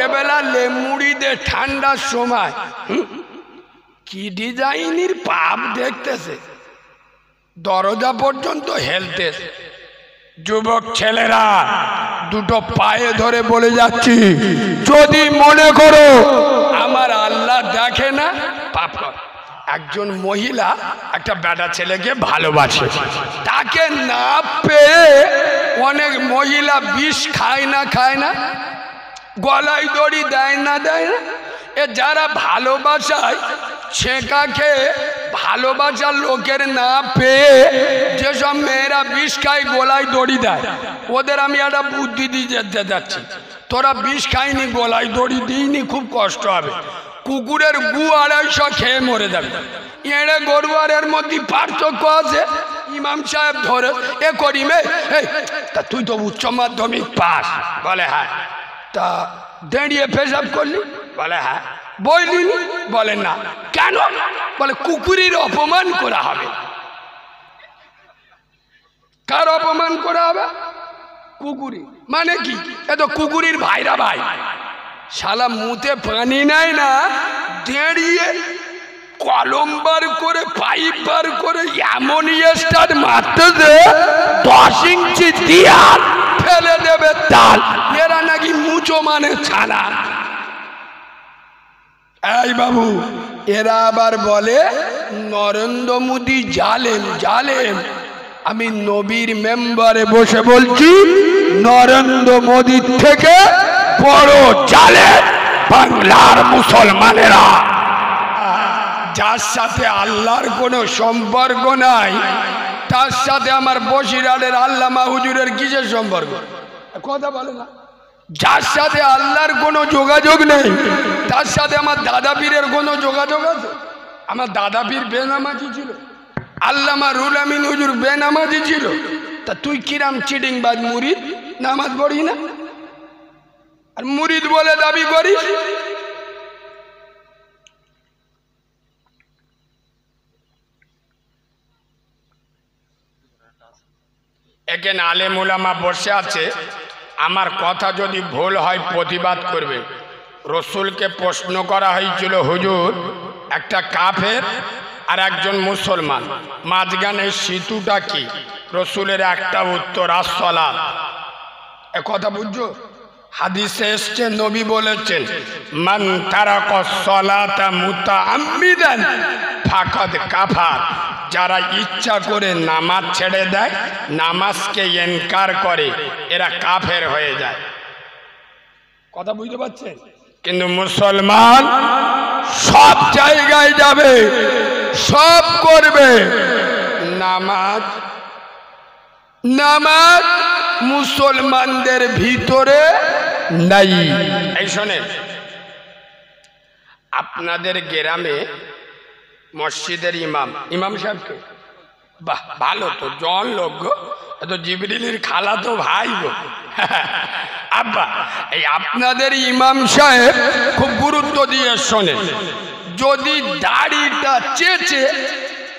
রাত্রেবেলা লেমুড়ি দে ঠান্ডার সময় কি ডিজাইনের পাপ দেখতেছে, দরজা পর্যন্ত হেলতেছে। যুবক ছেলেরা দুটো পায়ে ধরে বলে যাচ্ছি, যদি মনে করো আমার আল্লাহ দেখে না, পাপ কর। একজন মহিলা একটা বেটা ছেলেকে ভালোবাসে, তাকে না পেয়ে অনেক মহিলা বিষ খায় না, গলায় দড়ি দেয় না। এ যারা ভালোবাসায় ছেঁকা খেয়ে ভালোবাসার লোকের না পেয়ে যেসব মেয়েরা বিষ খায় গলায় দড়ি দেয়, ওদের আমি একটা বুদ্ধি দিয়ে যেতে যাচ্ছি, তোরা বিষ খাইনি, গলায় দড়ি দিইনি, খুব কষ্ট হবে। কুকুরের গু 250 খেয়ে মরে যাবে। এড়ে গরুয়ারের মধ্যে পার্থক্য আছে। ইমাম সাহেব ধরে এ করিমে, তা তুই তো উচ্চ মাধ্যমিক পাস, বলে হ্যাঁ। তা দাঁড়িয়ে পেশাব করলি, বলে হ্যাঁ। বইলি, বলে না। কেন? বলে কুকুরের অপমান করা হবে। কার অপমান করা হবে? কুকুরি। মানে কি? এ তো কুকুরের ভাইরা ভাই। শালা মুতে পানি নাই না, দাঁড়িয়ে কলম বার করে পাইপ বার করে এমন স্টার্ট মারতেছে 10 ইঞ্চি দিয়ার ফেলে দেবে তাল। এরা নাকি মুচো মানে ছানা। এই বাবু, এরা আবার বলে নরেন্দ্র মোদী জালেম। আমি নবীর মেম্বারে বসে বলছি, নরেন্দ্র মোদীর থেকে বড় জালেম বাংলার মুসলমানেরা। যার সাথে আল্লাহর কোনো সম্পর্ক নাই, তার সাথে আমার বসিরহাটের আল্লামা হুজুরের কিসের সম্পর্ক? কথা বলে না। যার সাথে আল্লাহর কোনো যোগাযোগ নেই, তার সাথে আমার দাদা পীরের কোনো যোগাযোগ আছে? আমার দাদা পীর বেনামাজি ছিল, আল্লামা রুল আমিন হুজুর বেনামাজি ছিল। তা তুই কিরাম চিডিংবাজ মুরিদ, নামাজ পড়ি না আর মুরিদ বলে দাবি করিস? এখানে আলেম ওলামা বসে আছে, আমার কথা যদি ভুল হয় প্রতিবাদ করবে। রসুলকে প্রশ্ন করা হয়েছিল, হুজুর একটা কাফের আর একজন মুসলমান, মাঝখানে সেতুটা কি? রসুলের একটা উত্তর, আসসালাত। এ কথা বুঝছো? হাদিসে এসছে, নবী বলেছেন, মান তারাকা সালাতা মুতাআম্মিদান ফাকাদ কাফার। যারা ইচ্ছা করে নামাজ ছেড়ে দেয়, নামাজকে ইনকার করে, এরা কাফের হয়ে যায়। কথা বুঝতে পারছেন? কিন্তু মুসলমান সব জায়গায় যাবে, সব করবে, নামাজ মুসলমানদের ভিতরে নাই। এই শোনেন, আপনাদের গ্রামে মসজিদের ইমাম সাহেবকে, বাহ ভালো তো, জন লোক গো, এত জিবরিলের খালা তো ভাই গো। আব্বা, এই আপনাদের ইমাম সাহেব খুব গুরুত্ব দিয়ে শোনেন, যদি দাড়িটা চেঁচে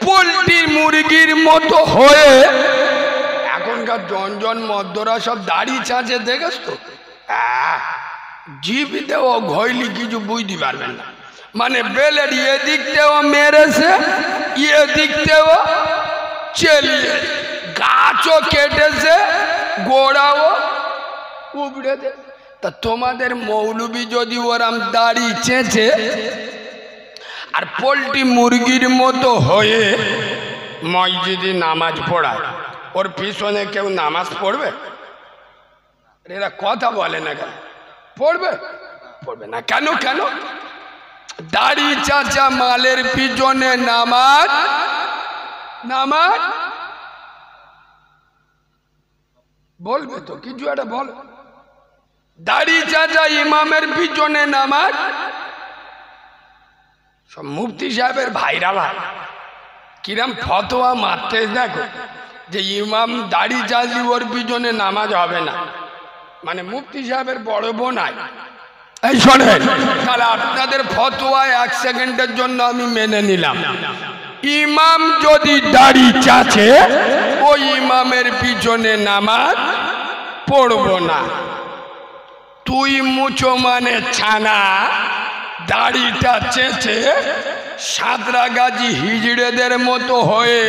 পোল্ট্রি মুরগির মতো হয়ে, এখনকার জন মদ্যরা সব দাড়ি চাঁচে, দেখেছ তো? জিবিতেও ঘইলি কিছু বুঝতে পারবেন না। মানে বেলের এদিক থেকেও মেরেছে, এদিক থেকেও চেলিয়ে, গাছও কেটেছে, গোড়াও উপড়ে দে। তা তোমাদের মৌলবি যদি ওরাম দাড়ি চেঁচে আর পোল্ট্রি মুরগির মতো হয়ে মসজিদে নামাজ পড়ায়, ওর পিছনে কেউ নামাজ পড়বে? এরা কথা বলে না কেন? পড়বে না কেন? দাড়ি চাচা মালের পিছনে নামাজ বলবে তো, কিছু একটা বল। দাড়ি চাচা ইমামের পিছনে নামাজ, সব মুফতি সাহেবের ভাইরা ভাই কিরাম ফতোয়া মারতে দেখো, যে ইমাম দাড়ি চাচি ওর পিছনে নামাজ হবে না, মানে মুফতি সাহেবের বড় বোন আয়। এই শোনেন, তাহলে আপনাদের ফতোয়ায় 1 সেকেন্ডের জন্য আমি মেনে নিলাম, ইমাম যদি দাড়ি চাচে ওই ইমামের পিছনে নামাজ পড়ব না। তুই মুচো মানে ছানা, দাড়িটা চেঁচে সাঁতরাগাছি হিজড়েদের মতো হয়ে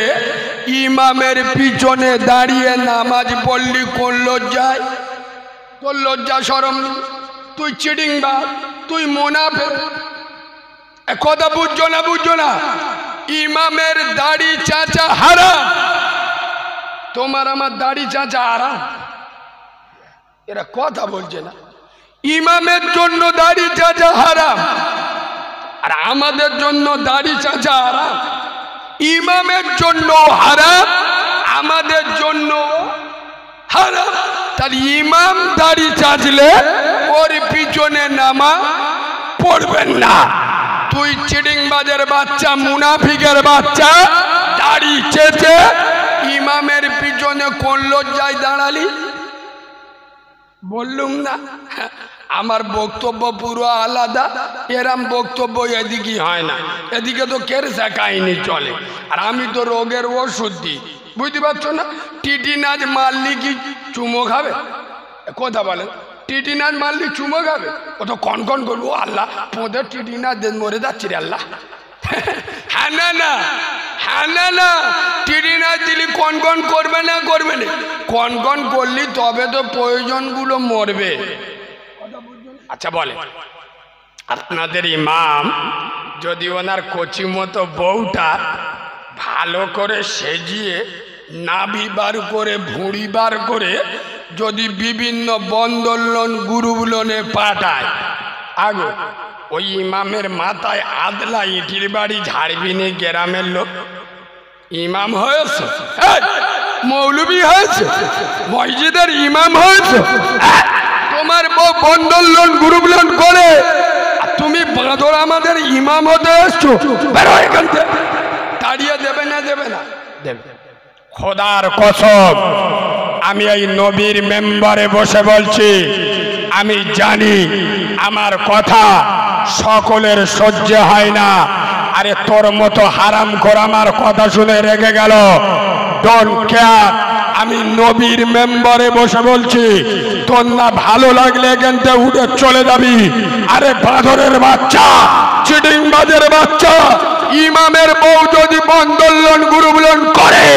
ইমামের পিছনে দাঁড়িয়ে নামাজ পড়লি কোন লজ্জায়? তোর লজ্জা শরম নেই? তুই চিটিংবাজ, তুই মুনাফিক। কথা বুঝছো না? বুঝছো না? ইমামের দাড়ি চাচা হারাম, তোমার আমার দাড়ি চাচা হারাম। এরা কথা বলছে না। ইমামের জন্য দাড়ি চাচা হারাম, আর আমাদের জন্য দাড়ি চাচা হারাম। ইমামের জন্য হারাম, আমাদের জন্য হারাম। তাহলে ইমাম দাড়ি চাচলে ওর পিছনে নামাজ পড়বেন না। তুই চিটিংবাজের বাচ্চা, মুনাফিকের বাচ্চা, দাড়ি চেঁচে ইমামের পিছনে কোন লজ্জায় দাঁড়ালি? বললুম না আমার বক্তব্য পুরো আলাদা। এরম বক্তব্য এদিকে হয় না, এদিকে তো কেরসা কাহিনী চলে। আর আমি তো রোগের ওষুধ দিই, বুঝতে পারছো না? টিটিনাজ মারলি কি চুমো খাবে? কথা বলেন, টিটিনাজ মারলি চুমো খাবে? ও তো কনকন করবো, আল্লাহ পোঁদের টিটিনাজ মরে যাচ্ছি রে আল্লাহ। হ্যাঁ না না, হ্যাঁ না না, টিটিনাজ দিলি কনকন করবে না? করবে না। কনকন করলি তবে তো প্রয়োজনগুলো মরবে। আচ্ছা বলে, আপনাদের ইমাম যদি ওনার কচি মতো বউটা ভালো করে সেজিয়ে নাভি বার করে ভুঁড়ি বার করে যদি বিভিন্ন বন্ধন লোন গ্রুপ লোনে পাঠায়, আগো ওই ইমামের মাথায় আদলা ইটির বাড়ি ঝাড়বি নি? গ্রামের লোক ইমাম হয়েছে, মৌলবি হয়েছে, মসজিদের ইমাম হয়েছে, তোমার বউ বন্ধন লোন গ্রুপ লোন করে তুমি বাঁদর আমাদের ইমাম হতে এসছো? বেরো এখান থেকে। তাড়িয়ে দেবে না? দেবে না? দেবে। খোদার কসম, আমি এই নবীর মেম্বারে বসে বলছি, আমি জানি আমার কথা সকলের সহ্য হয় না। আরে তোর মতো হারাম খোর আমার কথা শুনে রেগে গেল, ডোন্ট কেয়ার। আমি নবীর মেম্বারে বসে বলছি, তোর না ভালো লাগলে এখান থেকে উঠে চলে যাবি। আরে বাঁদরের বাচ্চা, চিটিংবাজের বাচ্চা, ইমামের বউ যদি বন্ধন লোন গ্রুপ লোন করে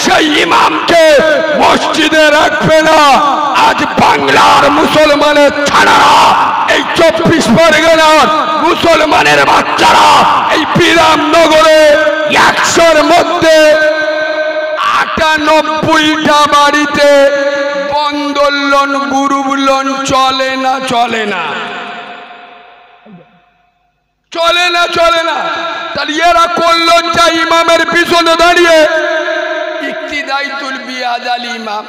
সেই ইমামকে মসজিদে রাখবে না। আজ বাংলার মুসলমানের ছাড়ারা, এই 24 পরগনার মুসলমানের বাচ্চারা, এই বিরামনগরে 100-র মধ্যে 98টা বাড়িতে বন্ধন লোন গ্রুপ লোন চলে না? চলে না? চলে না? চলে না? তাহলে এরা করলো যা ইমামের পিছনে দাঁড়িয়ে ইক্তিদাইতুল বিয়াদাল ইমাম।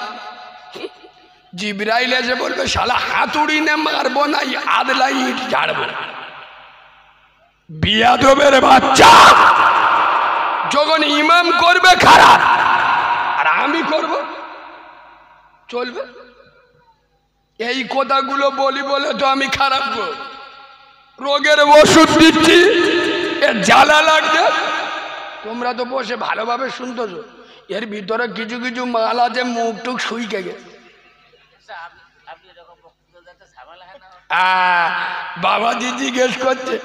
জিবরাইল এসে বলবে শালা হাতুড়ি নে মারবো না, আদলা ইট ঝাড়বো। বিয়াদবের বাচ্চা, যখন ইমাম করবে খারাপ আর আমি করব চলবে? এই কথাগুলো বলি বলে তো আমি খারাপ গো। রোগের ওষুধ দিচ্ছি, এর জ্বালা লাগছে। তোমরা তো বসে ভালোভাবে শুনতেছ, এর ভিতরে কিছু কিছু মাল আছে মুখ টুক শুইকে গেছে। বাবাজি জিজ্ঞেস করছে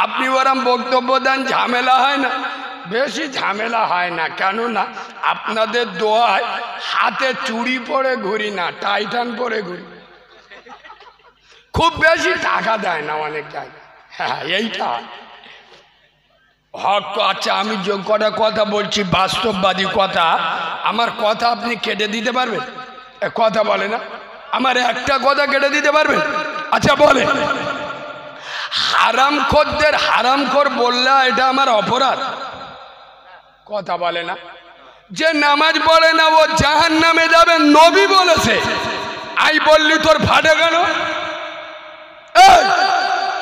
আপনি ওরম বক্তব্য দেন, ঝামেলা হয় না? বেশি ঝামেলা হয় না, কেননা আপনাদের দোয়ায় হাতে চুড়ি পরে ঘুরি না, টাইটান পরে ঘুরি। খুব বেশি টাকা দেয় না অনেক জায়গায়। হ্যাঁ, এইটা হক। আচ্ছা, আমি যে কটা কথা বলছি বাস্তববাদী কথা, আমার কথা আপনি কেটে দিতে পারবেন? কথা বলে না, আমার একটা কথা কেটে দিতে পারবেন? আচ্ছা বলে, হারামখোরদের হারামখোর বললে এটা আমার অপরাধ? কথা বলে না। যে নামাজ পড়ে না ও জাহান্নামে যাবে, নবী বলেছে। আই বললি তোর ফাটে কেন?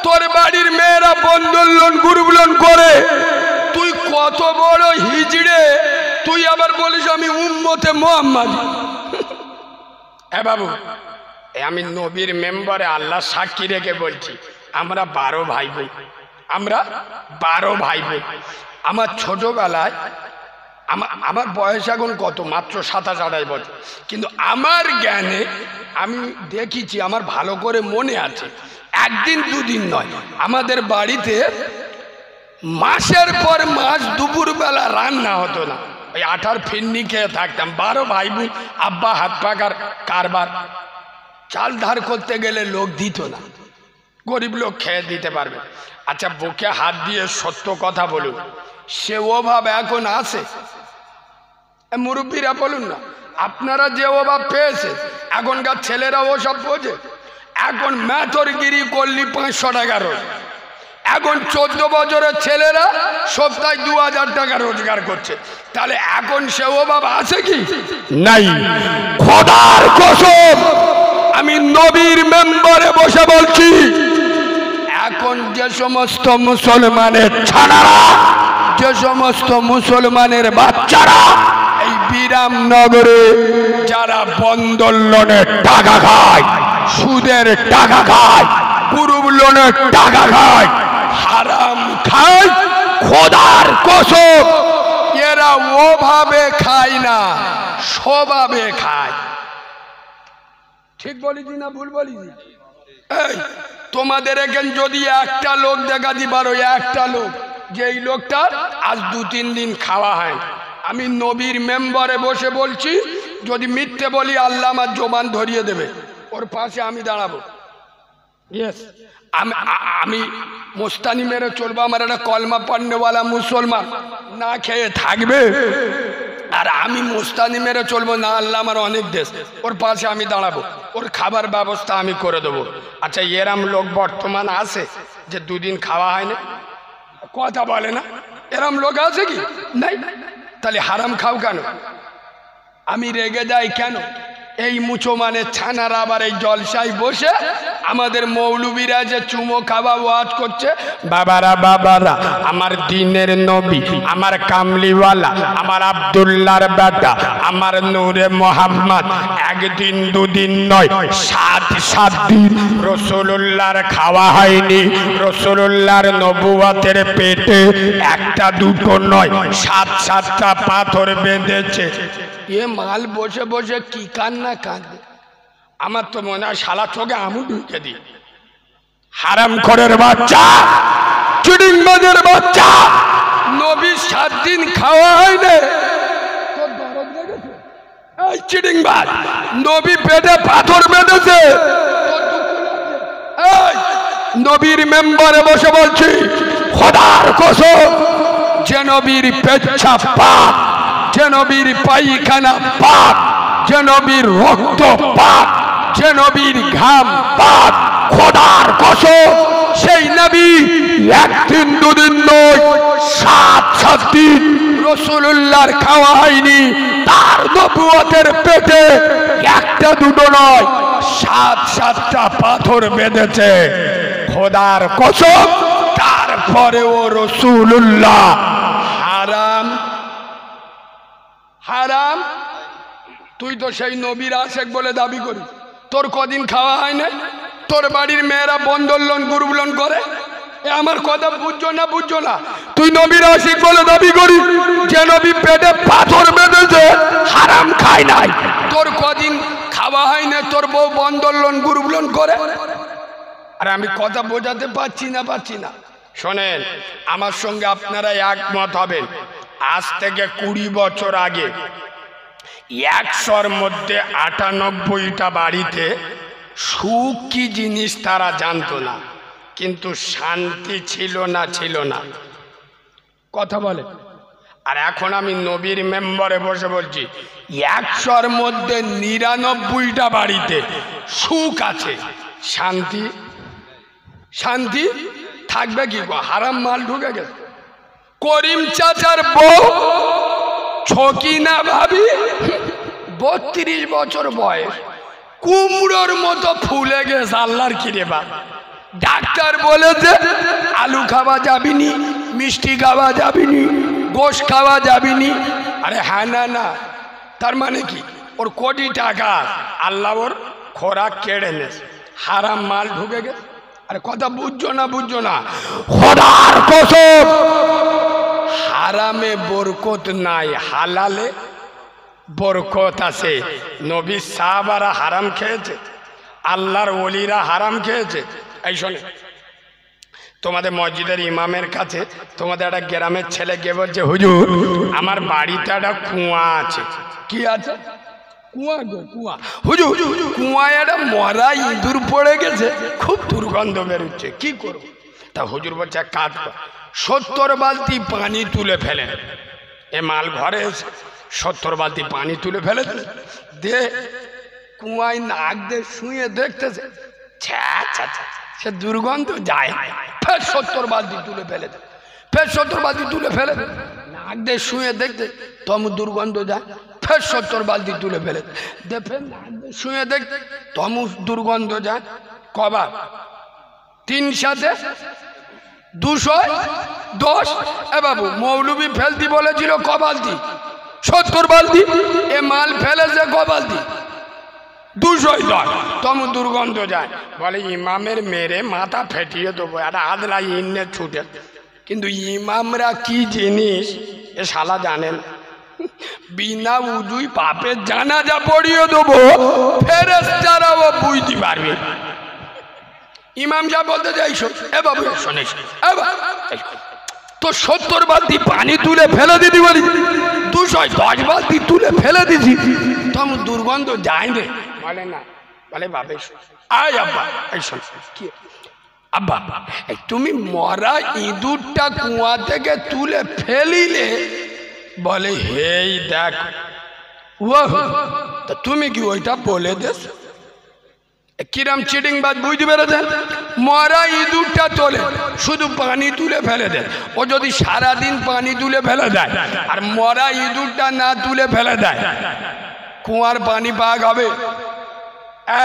তোর বাড়ির মেয়েরা বন্ধন লোন গ্রুপ লোন করে, তুই কত বড় হিজড়ে, তুই আবার বলিস আমি উম্মতে মুহাম্মাদ। হ্যাঁ বাবু, আমি নবীর মেম্বারে আল্লাহ সাক্ষী রেখে বলছি, আমরা 12 ভাই বোন। আমরা 12 ভাই বোন। আমার ছোটবেলায় আমার বয়স এখন কত, মাত্র 27-28 বছর, কিন্তু আমার জ্ঞানে আমি দেখেছি, আমার ভালো করে মনে আছে, একদিন দুদিন নয়, আমাদের বাড়িতে মাসের পর মাস দুপুরবেলা রান্না হতো না, ওই আটার ফিরনি খেয়ে থাকতাম। 12 ভাই বোন, আব্বা হাত পাকার কারবার, চাল ধার করতে গেলে লোক দিত না, গরিব লোক খেয়ে দিতে পারবে। আচ্ছা বুকে হাত দিয়ে সত্য কথা বলুন, সে অভাব এখন আছে? মুরব্বীরা বলুন না, আপনারা যে অভাব পেয়েছে এখনকার ছেলেরা ওসব বোঝে? এখন ম্যাথরগিরি করলি 500 টাকা রোজ, এখন 14 বছরের ছেলেরা সপ্তাহে 2000 টাকা রোজগার করছে, তাহলে এখন সে অভাব আছে কি? নাই। খোদার কসম আমি নবীর মেম্বারে বসে বলছি, এখন যে সমস্ত মুসলমানের ছানারা, যে সমস্ত মুসলমানের বাচ্চারা এই বিরামনগরে যারা বন্ধন লোনের টাকা খায়, সুদের টাকা খায়, গ্রুপ লোনের টাকা খায়, হারাম খায়, খোদার কসম এরা ওভাবে খায় না, স্বভাবে খায়। ঠিক বলিছি না ভুল বলিছি? এই তোমাদের এখানে যদি একটা লোক দেখাতে পারো, একটা লোক যে এই লোকটা আজ 2-3 দিন খাওয়া হয়, আমি নবীর মেম্বারে বসে বলছি, যদি মিথ্যে বলি আল্লাহ আমার জবান ধরিয়ে দেবে, ওর পাশে আমি দাঁড়াবো। ইয়েস, আমি মোস্তানি মেরে চলবো, আমার একটা কলমা পড়নেওয়ালা মুসলমান না খেয়ে থাকবে, আর আমি মোস্তানি মেরে চলবো না, আল্লাহ আমার অনেক দেশ, ওর পাশে আমি দাঁড়াবো, ওর খাবার ব্যবস্থা আমি করে দেবো। আচ্ছা এরম লোক বর্তমান আছে যে 2 দিন খাওয়া হয় না? কথা বলে না, এরম লোক আছে কি? নাই। তাহলে হারাম খাও কেন? আমি রেগে যাই কেন? এই মুসলমানের ছানারা আবার এই জলসায় বসে আমাদের মৌলবীরা যে চুমো খাওয়া ওয়াজ করছে, বাবারা বাবারা আমার দিনের নবী, আমার কামলিওয়ালা, আমার আব্দুল্লাহর বেটা, আমার নূরে মোহাম্মদ, 1 দিন 2 দিন নয়, 7 দিন রাসূলুল্লাহর খাওয়া হয়নি। রাসূলুল্লাহর নবুয়তের পেটে 1টা 2টো নয়, 7-7টা পাথর বেঁধেছে। এ মাল বসে বসে কি কান্না কাঁদে, আমার তো মনে হয় শালা চোখে আমু ঢুকে দিই। হারামখোরের বাচ্চা, চিডিংবাজের বাচ্চা, নবী 7 দিন খাওয়া হয় না, তোর দরদ লেগেছে? এই চিডিংবাজ, নবী পেটে পাথর বেঁধেছে, তোর দুঃখ লাগছে? এই নবীর মেম্বারে বসে বলছি, খোদার কসম যে নবীর পেচ্ছাপ পাক, যে নবীর পায়খানা পাক, যে নবীর রক্ত পাক, যে নবীর ঘাম পাক, খোদার কসম সেই নবী 1 দিন 2 দিন নয়, 7 দিন রাসূলুল্লাহর খাওয়া হয়নি। তার নবুয়তের পেটে 1টা 2টো নয়, 7-7টা পাথর বেঁধেছে। খোদার কসম তারপরেও রাসূলুল্লাহ হারাম হারাম। তুই তো সেই নবীর আশেক বলে দাবি করি, তোর কদিন খাওয়া হয় না? তোর বাড়ির মেয়েরা বন্ধন লোন গ্রুপ লোন করে, আমার কথা বুঝছো না? বুঝছো না? তুই নবীর আশিক বলে দাবি করি, যে নবী পেটে পাথর বেঁধেছে হারাম খায় নাই, তোর কদিন খাওয়া হয় না? তোর বউ বন্ধন লোন গ্রুপ লোন করে। আর আমি কথা বোঝাতে পারছি না? শোনেন, আমার সঙ্গে আপনারা একমত হবেন, আজ থেকে 20 বছর আগে 100-র মধ্যে 98টা বাড়িতে সুখ কি জিনিস তারা জানতো না, কিন্তু শান্তি ছিল না। কথা বলে। আর এখন আমি নবীর মেম্বারে বসে বলছি, 100-র মধ্যে 99টা বাড়িতে সুখ আছে, শান্তি থাকবে কি গো? হারাম মাল ঢুকে গেছে। করিম চাচার বউ ছকিনা ভাবি 32 বছর বয়স, কুমড়োর মতো ফুলে গেছে। আল্লাহর কিরে বাপ, ডাক্তার বলেছে আলু খাওয়া যাবিনি, মিষ্টি খাওয়া যাবিনি, গোশ খাওয়া যাবিনি। আরে হ্যাঁ না, তার মানে কি? ওর কোটি টাকা, আল্লাহ ওর খোরাক কেড়ে নেছে, হারাম মাল ঢুকে গেছে। আরে কথা বুঝছো না? খোদার কসম হারামে বরকত নাই, হালালে বরকত আছে। নবী সাহাবারা হারাম খেয়েছে, আল্লাহর ওলিরা হারাম খেয়েছে। এই শোনে, তোমাদের মসজিদের ইমামের কাছে তোমাদের একটা গ্রামের ছেলে গিয়ে বলছে, হুজুর আমার বাড়িতে একটা কুয়া আছে। কি আছে? কুয়া গো, কুয়া। হুজুর কুয়ায় একটা মরা ইঁদুর পড়ে গেছে, খুব দুর্গন্ধ বেরোচ্ছে, কি করবো? তা হুজুর বলছে, এক কাজ কর, 70 বালতি পানি তুলে ফেলে এ মাল ঘরে এসে 70 বালতি পানি তুলে ফেলে দে। কুয়ায় নাক দিয়ে শুয়ে দেখতেছে, সে দুর্গন্ধ যায়। ফের 70 বালতি তুলে ফেলে দে, ফের 70 বালতি তুলে ফেলে দে, নাক দিয়ে শুয়ে দেখতে তম দুর্গন্ধ যায়। ফের 70 বালতি তুলে ফেলে দে, ফের নাক দিয়ে শুয়ে দেখতে তম দুর্গন্ধ যায়। কবার? 3 সাথে 210। এ বাবু, মৌলবি ফেলতি বলেছিল ক বালতি? 70 বালতি। এ মাল ফেলেছে ক বালতি? 210। তম দুর্গন্ধ যায়। বলে ইমামের মেরে মাথা ফেটিয়ে দেবো, একটা আদলা ইন্নে ছুটে। কিন্তু ইমামরা কি জিনিস এ শালা জানেন। বিনা উজুই পাপের জানাজা পড়িয়ে দেবো, ফেরেশতারাও বুঝতে পারবে। ইমাম যা বলতে যাই শোন, এ বাবু শোনে, তো 70 বালতি পানি তুলে ফেলে দিদি, বলি 210 বালতি তুলে ফেলে দিছি, তম দুর্গন্ধ যায় রে। বলে না, বলে বাবে আয় আব্বা, এই শোন, কি আব্বা তুমি মরা ইঁদুরটা কুয়া থেকে তুলে ফেলিলে? বলে হেই দেখ, তা তুমি কি ওইটা বলে দেস? কিরাম চিটিং বাদ বুঝতে পেরেছেন? মরা ইঁদুরটা তোলে, শুধু পানি তুলে ফেলে দেয়। ও যদি সারাদিন পানি তুলে ফেলে দেয় আর মরা ইঁদুরটা না তুলে ফেলে দেয়, কুয়ার পানি পাক হবে?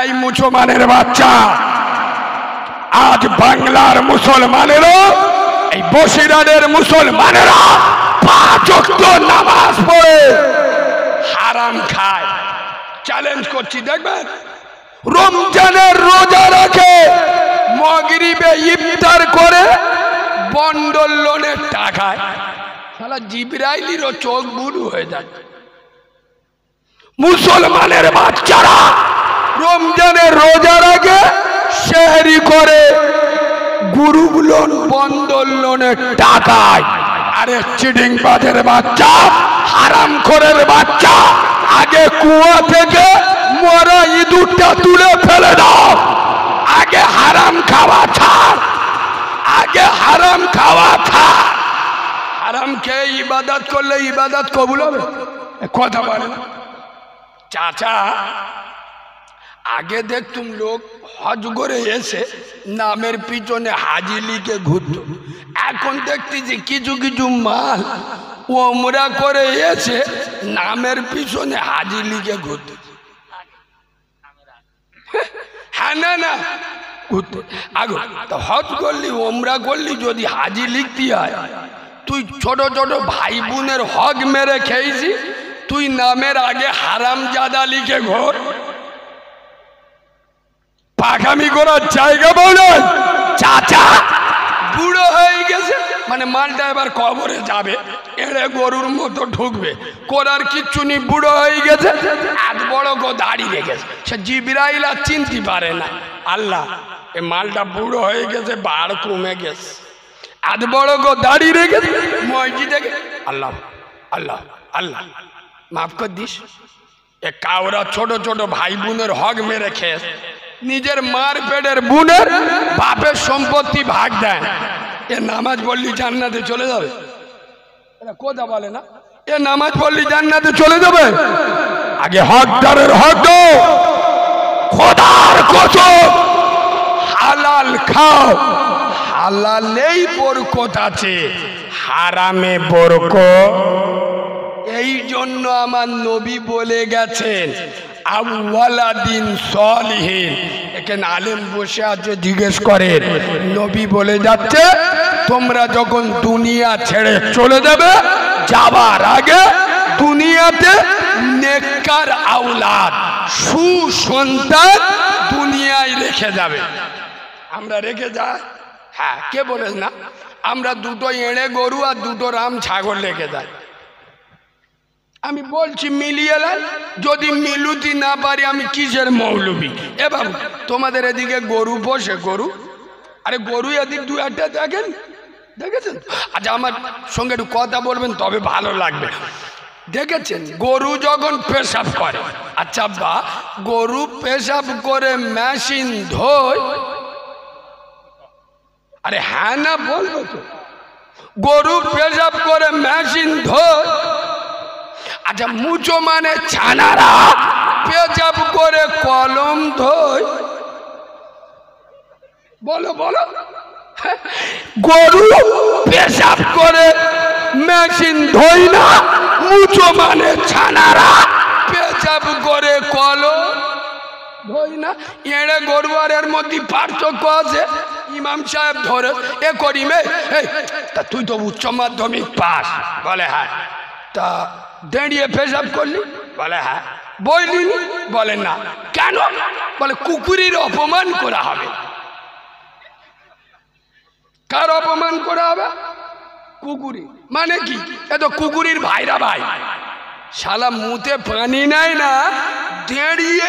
এই মুসলমানের বাচ্চা, আজ বাংলার মুসলমানেরও, এই বসিরহাটের মুসলমানেরা 5 ওয়াক্ত নামাজ পড়ে হারাম খায়। চ্যালেঞ্জ করছি, দেখবেন রমজানের রোজা রাখে, মাগরিবে ইফতার করে বন্ডল লোনের টাকায় শালা জিবরাইলেরও চোখ বুড়ো হয়ে যায়। মুসলমানের বাচ্চারা রমজানের রোজা রাখে, সেহরি করে গ্রুপ লোন বন্ডল লোনের টাকায়। আরে চিটিং বাজের বাচ্চা, হারামখোরের বাচ্চা, আগে কুয়া থেকে মরা ইঁদুরটা তুলে ফেলে দাও। আগে হারাম খাওয়া ছাড়, আগে হারাম খাওয়া ছাড়। হারাম খেয়ে ইবাদত করলে ইবাদত কবুল হবে? কথা বলে না চাচা। আগে দেখতুম লোক হজ করে এসে নামের পিছনে হাজি লিখে ঘুরত। এখন দেখতেছি কিছু কিছু মাল ওমরা করে এসে নামের পিছনে হাজি লিখে ঘুরত। হ্যাঁ, না না ঘুরতে আগো তো হজ করলি, ওমরা করলি, যদি হাজি লিখতে হয়, তুই ছোট ছোট ভাই বোনের হক মেরে খেয়েছি, তুই নামের আগে হারাম জাদা লিখে ঘোর। পাখামি করার জায়গা বলেন চাচা। বুড়ো হয়ে গেছে মানে মালটা এবার কবরে যাবে, এড়ে গরুর মতো ঢুকবে, করার কিচ্ছু নেই। বুড়ো হয়ে গেছে, এত বড় গো দাড়ি রেখেছে, সে জিবরাইল আর চিনতে পারে না। আল্লাহ, এ মালটা বুড়ো হয়ে গেছে, বাড় কমে গেছে, এত বড় গো দাড়ি রেখেছে মসজিদে। আল্লাহ আল্লাহ আল্লাহ মাফ কর দিস। এ কাউরা ছোট ছোট ভাই বোনের হক মেরে খেয়ে নিজের মার পেটের বোনের বাপের সম্পত্তি ভাগ দেয়। এ নামাজ পড়লি জান্নাতে চলে যাবে? এরা কথা বলে না। এ নামাজ পড়লি জান্নাতে চলে যাবে? আগে হকদারের হক দাও, খোদার কসম হালাল খাও, হালালেই বরকত আছে, হারামে বরকত। এই জন্য আমার নবী বলে গেছেন আওয়ালাদিন সলিহিন। এখানে আলেম বসে আছে, জিজ্ঞেস করেন, নবী বলে যাচ্ছে তোমরা যখন দুনিয়া ছেড়ে চলে যাবে, যাবার আগে দুনিয়াতে নেককার আওলাদ, সুসন্তান দুনিয়ায় রেখে যাবে। আমরা রেখে যাই? হ্যাঁ, কে বলেন না? আমরা দুটো এঁড়ে গরু আর দুটো রাম ছাগল রেখে যাই। আমি বলছি মিলিয়ে লাই, যদি মিলুতি না পারি আমি কিসের মৌলবি? এ বাবু, তোমাদের এদিকে গরু পোষে? গরু, আরে গরু এদিক দু একটা দেখেন, দেখেছেন? আচ্ছা, আমার সঙ্গে একটু কথা বলবেন তবে ভালো লাগবে। দেখেছেন গরু যখন পেশাব করে? আচ্ছা বা, গরু পেশাব করে মেশিন ধোয়? আরে হ্যাঁ না বলবো তো? গরু পেশাব করে মেশিন ধোয়। আচ্ছা, মুচো মানে ছানারা পেশাব করে কলম ধোয়? বলো বলো। গরু পেশাব করে মেশিন ধোয় না, মুচো মানে ছানারা পেশাব করে কলম ধোয় না। এড়ে গরু আর এর মধ্যে পার্থক্য আছে। ইমাম সাহেব ধরে এ করিমে, তা তুই তো উচ্চ মাধ্যমিক পাস? বলে হ্যাঁ। তা দাঁড়িয়ে পেশাব করলি? বলে হ্যাঁ। বইলিনি? বলে না। কেন? বলে কুকুরের অপমান করা হবে। কার অপমান করা হবে? কুকুরি। মানে কি? এ তো কুকুরির ভাইরা ভাই। শালা মুতে পানি নাই না, দাঁড়িয়ে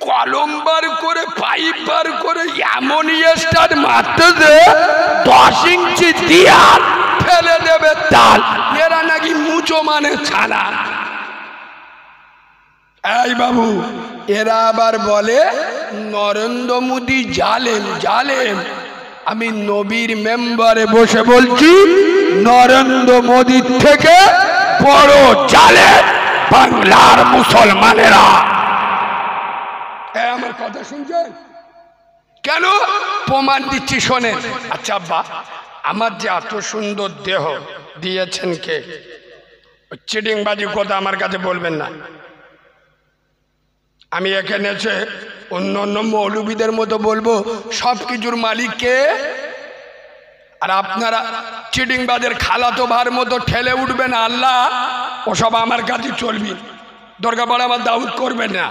কলম বার করে পাইপ বার করে এমন স্টার্ট মারতে দে 10 ইঞ্চি দিয়াল ফেলে দেবে তাল। এরা নাকি মুচো মানে ছানা। এই বাবু, এরা আবার বলে নরেন্দ্র মোদী জালেম জালেম। আমি নবীর মেম্বারে বসে বলছি, নরেন্দ্র মোদীর থেকে বড় জালেম বাংলার মুসলমানেরা। আমার কথা শুনছেন? কেন? প্রমাণ দিচ্ছি, শোনেন। আচ্ছা আব্বা, আমার যে এত সুন্দর দেহ দিয়েছেন কে? চিটিংবাজি কথা আমার কাছে বলবেন না। আমি এখানে এসে অন্য অন্য মৌলবীদের মতো বলবো সব কিছুর মালিক কে? আর আপনারা চিটিংবাজের খালাতো ভার মতো ঠেলে উঠবেন আল্লাহ। ওসব আমার কাছে চলবি, দরকার পড়ে আমার দাউদ করবেন না।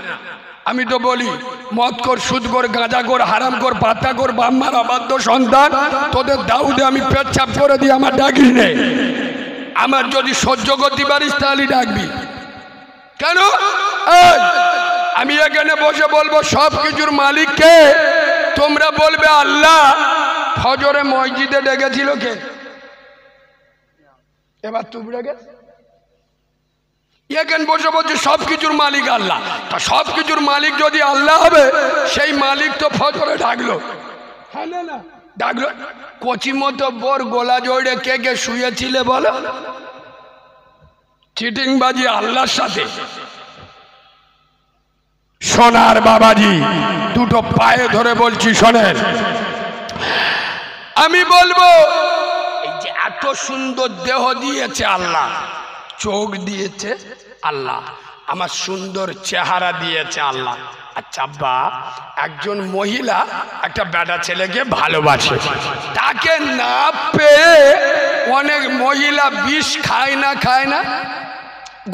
আমি তো বলি, মদ কর, সুদ কর, গাঁজা কর, হারাম কর, পাতা কর, বাম্মার অবাধ্য সন্তান, তোদের দাউদে আমি পেচ্ছাপ করে দিই, আমার ডাকিস নেই। আমার যদি সহ্য করতে পারিস তাহলে ডাকবি। কেন? আমি এখানে বসে বলবো সব কিছুর মালিক কে? তোমরা বলবে আল্লাহ। ফজরে মসজিদে ডেকেছিল কে? এবার তুমি ডেকে এখানে বসে বলছে সব কিছুর মালিক আল্লাহ। তা সব কিছুর মালিক যদি আল্লাহ হবে, সেই মালিক তো ফজরে ডাকলো, হ্যাঁ না না ডাকলো? কচি মতো বোর গোলা জড়ে কে কে শুয়েছিলে বলো? চিটিংবাজি আল্লাহর সাথে। সোনার বাবাজি, দুটো পায়ে ধরে বলছি শোনেন। আমি বলবো, এই যে এত সুন্দর দেহ দিয়েছে আল্লাহ, চোখ দিয়েছে আল্লাহ, আমার সুন্দর চেহারা দিয়েছে আল্লাহ। আচ্ছা আব্বা, একজন মহিলা একটা বেটা ছেলেকে ভালোবাসে, তাকে না পেয়ে অনেক মহিলা বিষ খায় না খায় না,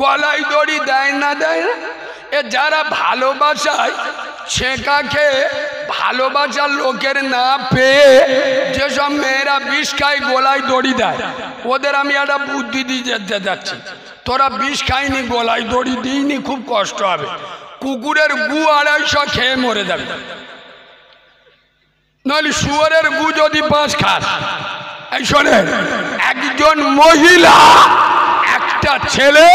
গলায় দড়ি দেয় না দেয় না? এ যারা ভালোবাসায় ছেঁকা খেয়ে ভালোবাসার লোকের না পেয়ে যেসব মেয়েরা বিষ খায়, গলায় দড়ি দেয়, ওদের আমি একটা বুদ্ধি দিয়ে যেতে যাচ্ছি। তোরা বিষ খাইনি, গলায় দড়ি দিইনি, খুব কষ্ট হবে। কুকুরের গু 250 খেয়ে মরে যাবে, নইলে শুয়োরের গু যদি 5 খাস। এই শোনেন, একজন মহিলা একটা ছেলে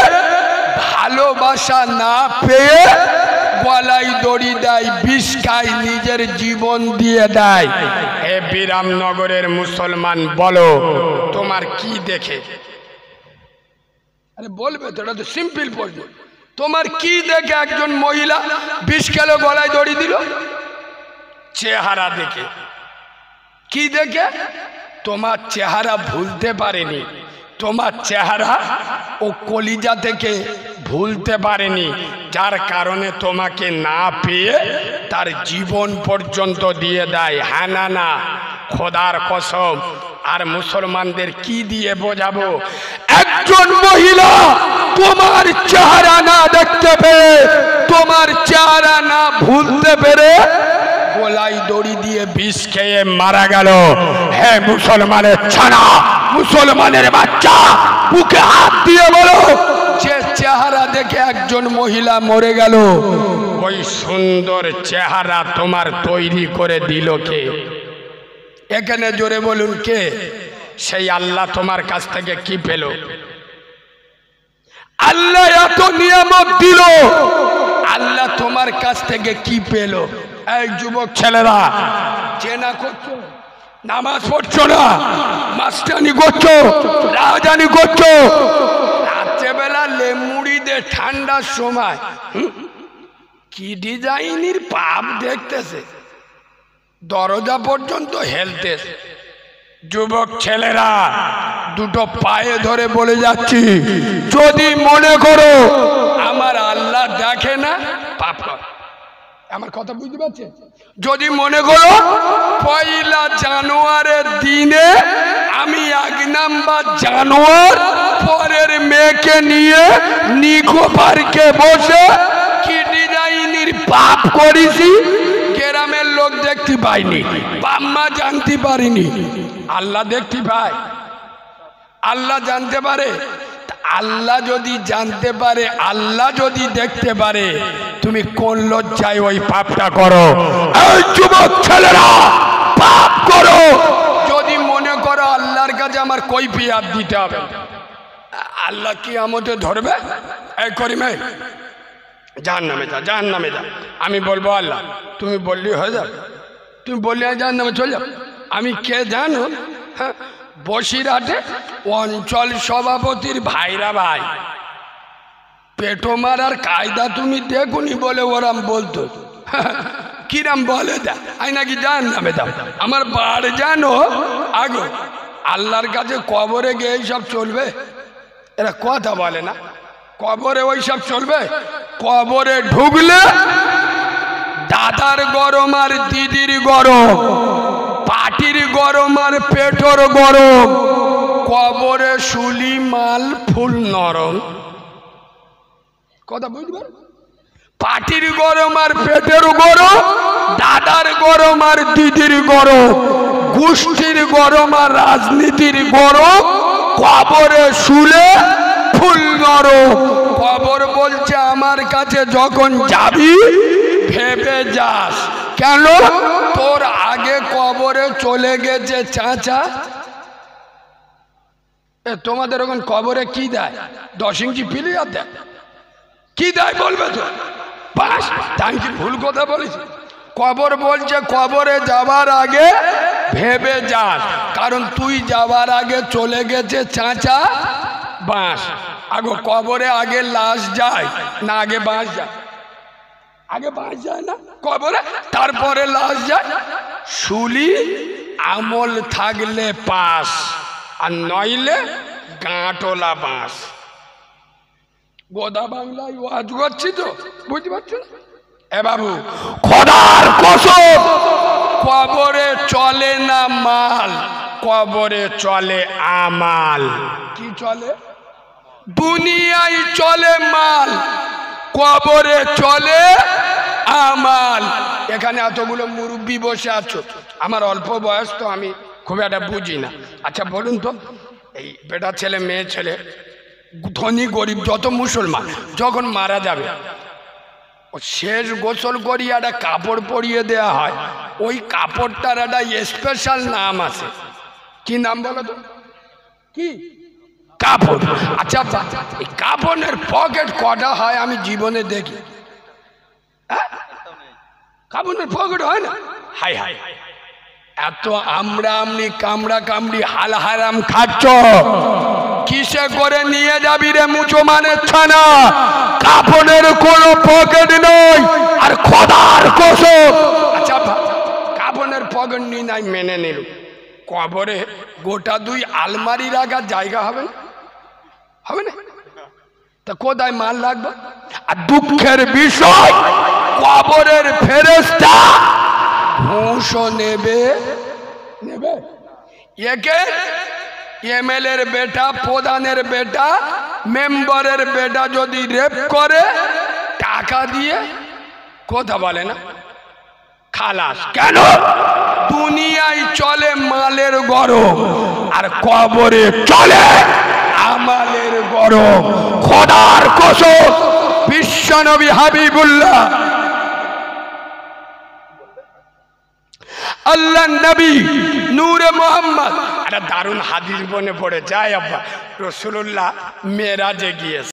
ভালোবাসা না পেয়ে গলায় দড়ি দেয়, বিষ খায়, নিজের জীবন দিয়ে দেয়। এ বিরামনগরের মুসলমান বলো, তোমার কি দেখে? আরে বলবে তো, এটা তো সিম্পল প্রশ্ন। তোমার কি দেখে একজন মহিলা বিষ খেলো, গলায় দড়ি দিল? চেহারা দেখে। কি দেখে? তোমার চেহারা ভুলতে পারেনি, তোমার চেহারা ও কলিজা থেকে ভুলতে পারেনি, যার কারণে তোমাকে না পেয়ে তার জীবন পর্যন্ত দিয়ে দেয়। হ্যাঁ না না, খোদার কসম। আর মুসলমানদের কি দিয়ে বোঝাবো? একজন মহিলা তোমার চেহারা না দেখতে পেরে, তোমার চেহারা না ভুলতে পেরে গলায় দড়ি দিয়ে বিষ খেয়ে মারা গেল। হে হে মুসলমানের ছানা, মুসলমানের বাচ্চা, বুকে হাত দিয়ে বলো, যে চেহারা দেখে একজন মহিলা মরে গেল, ওই সুন্দর চেহারা তোমার তৈরি করে দিল কে? এখানে জোরে বলুন কে? সেই আল্লাহ তোমার কাছ থেকে কি পেল? আল্লাহ এত নিয়ামত দিল, আল্লাহ তোমার কাছ থেকে কি পেল? এই যুবক ছেলেরা, চেনা করছো, নামাজ পড়ছো না, মাস্টানি করছো, রাজানি করছো, রাত্রেবেলা লেমুড়ি দে ঠান্ডার সময় কি ডিজাইনের পাপ দেখতেছে, দরজা পর্যন্ত হেলতেছে। যুবক ছেলেরা, দুটো পায়ে ধরে বলে যাচ্ছি, যদি মনে করো আমার আল্লাহ দেখে না, পাপ কর। আমার কথা বুঝতে পারছেন? যদি মনে করো পয়লা জানুয়ারির দিনে আমি 1 নাম্বার জানুয়ার পরের মেয়েকে নিয়ে নিকো পার্কে বসে কি ডিজাইনের পাপ করেছি, গ্রামের লোক দেখতে পাইনি, বাম্মা জানতে পারিনি, আল্লাহ দেখতে পায়, আল্লাহ জানতে পারে। আল্লাহ যদি জানতে পারে, আল্লাহ যদি দেখতে পারে, তুমি কোন লজ্জায় ওই পাপটা করো? এই যুবক ছেলেরা, পাপ করো যদি মনে করো আল্লাহর কাছে আমার কৈফিয়ত দিতে হবে। আল্লাহ কি আমাদের ধরবে? এই করিমে জাহান্নামে যা, জাহান্নামে যা। আমি বলবো আল্লাহ, তুমি বললি হয়ে যাবে, তুমি বললি জাহান্নামে চলে যাও। আমি কে জানো? হ্যাঁ, বসিরহাটে অঞ্চল সভাপতির ভাইরা ভাই, পেটো মারার কায়দা তুমি দেখুনি বলে ওরাম বলতো। কিরাম বলে দা আই নাকি জাহান্নামে দাও। আমার বাড়ি জানো আগো, আল্লাহর কাছে কবরে গিয়ে এইসব চলবে? এরা কথা বলে না, কবরে ওই সব চলবে? কবরে ঢুকলে দাদার গরম আর দিদির গরম, পাটির গরম আর পেটর গরম, কবরে শুলি মাল ফুল নরম। কথা বুঝবে? পাটির গরম আর পেটের গরম, দাদার গরম আর দিদির গরম, গোষ্ঠীর গরম আর রাজনীতির গরম, কবরে শুলে ফুল নরম। কবর বলছে আমার কাছে যখন যাবি ভেবে যাস, কেন? তোর আগে কবরে চলে গেছে চাচা। তোমাদের ওখানে কবরে কি দেয়? 10 ইঞ্চি প্লেয়ার দেয়, কি দেয় বলবে তো? বাস, আমি কি ভুল কথা বলেছি? কবর বলছে কবরে যাবার আগে ভেবে যাস, কারণ তুই যাবার আগে চলে গেছে চাচা বাঁশ। আগো কবরে আগে লাশ যায় না আগে বাঁশ যায়? আগে বাঁশ যায় না কবরে, তারপরে লাশ যায়। শুলি আমল থাকলে পাস, আর নইলে গাঁটলা বাঁশ। গোদা বাংলায় ওয়াজ করছি তো, বুঝতে পারছো? এ বাবু, খোদার কসম, কবরে চলে না মাল, কবরে চলে আমাল। কি চলে? দুনিয়ায় চলে মাল, কবরে চলে আমাল। এখানে এতগুলো মুরব্বী বসে আছো, আমার অল্প বয়স তো, আমি খুব একটা বুঝি না। আচ্ছা বলুন তো, এই বেটা ছেলে মেয়ে ছেলে, ধনী গরিব যত মুসলমান যখন মারা যাবে, শেষ গোসল করিয়ে একটা কাপড় পরিয়ে দেয়া হয়, ওই কাপড়টার একটা স্পেশাল নাম আছে। কি নাম বলো তো? কি কাপড়? আচ্ছা, এই কাপড়ের পকেট কটা হয় আমি জীবনে দেখি? কাপড়ের পকেট হয় না? হাই হাই, এত আমরা আমনি কামড়া কামড়ি হাল হারাম খাচ্ছ, কিসে করে নিয়ে যাবি রে মুসলমানের ছানা? কাপড়ের কোনো পকেট নয়, আর খোদার কসম। আচ্ছা, কাপড়ের পকেট নি নাই মেনে নিল, কবরে গোটা 2 আলমারি রাখার জায়গা হবে না? হবে না? তা কোথায় মাল লাগবে? আর দুঃখের বিষয়, কবরের ফেরেশতা ঘুষ নেবে। নেবে? একে এমএলএর বেটা, প্রধানের বেটা, মেম্বারের বেটা যদি রেপ করে, টাকা দিয়ে কথা বলে না খালাস। কেন? দুনিয়া দুনিয়ায় চলে মালের গরম, আর কবরে চলে আমালের গরম। খোদার কসম, বিশ্বনবী হাবিবুল্লাহ আল্লাহ নবী নূরে মোহাম্মদ, একটা দারুণ হাদিস মনে পড়ে যায়। আব্বা রাসূলুল্লাহ মেরাজে গিয়েছে।